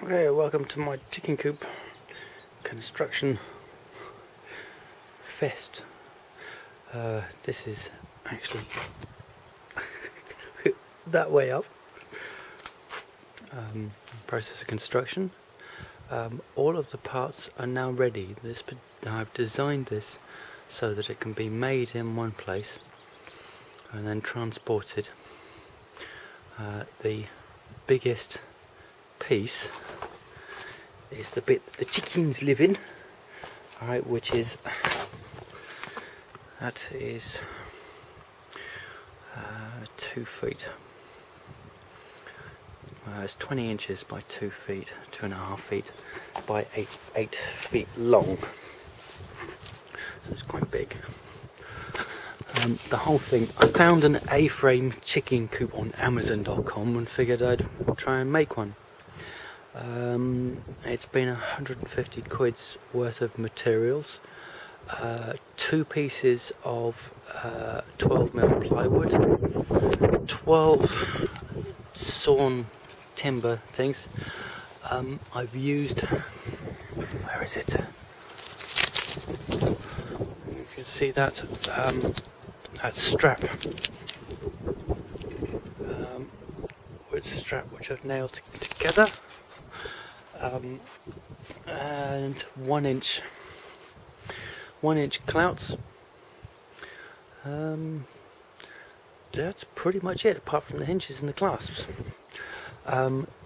Okay, welcome to my chicken coop construction fest. This is actually that way up. Process of construction. All of the parts are now ready. I've designed this so that it can be made in one place and then transported. The biggest piece is the bit that the chickens live in, alright, which is 2 feet. It's 20 inches by 2 feet, 2.5 feet by 8 feet long. So it's quite big. The whole thing, I found an A-frame chicken coop on Amazon.com and figured I'd try and make one. It's been 150 quid's worth of materials, 2 pieces of 12mm plywood, 12 sawn timber things. I've used, where is it? You can see that strap. It's a strap which I've nailed together, and 1 inch clouts. That's pretty much it, apart from the hinges and the clasps.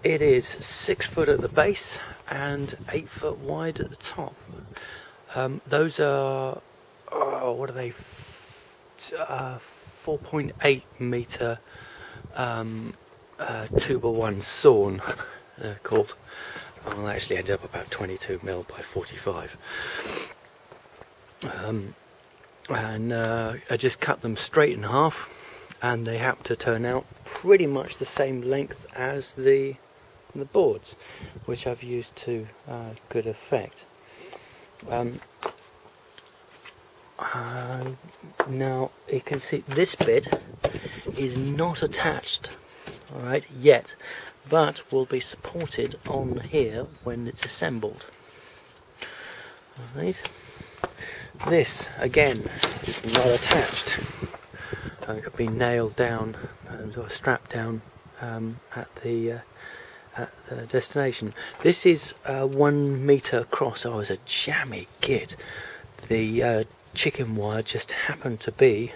It is 6 foot at the base and 8 foot wide at the top. Those are, what are they? 4.8 meter 2x1 sawn, they're called. I'll actually end up about 22mm by 45. And I just cut them straight in half, and they happen to turn out pretty much the same length as the boards, which I've used to good effect. Now you can see this bit is not attached, alright, yet, but will be supported on here when it's assembled. Alright. This again is not attached. It could be nailed down or strapped down at the destination. This is 1 meter across. Oh, it's a jammy kit. The chicken wire just happened to be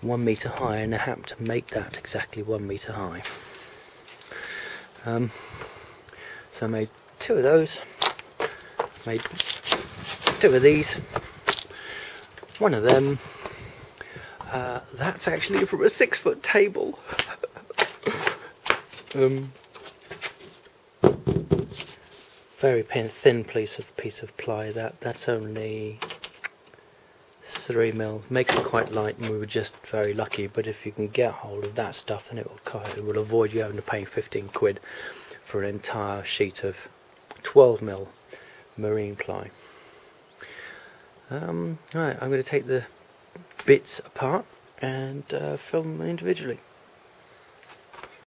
1 meter high, and I happened to make that exactly 1 meter high. So I made 2 of those, made 2 of these, 1 of them. That's actually from a 6 foot table. Very thin piece of ply. That's only 3mm. Makes it quite light, and we were just very lucky. But if you can get hold of that stuff, then it will avoid you having to pay 15 quid for an entire sheet of 12mm marine ply. Right, I'm going to take the bits apart and film them individually.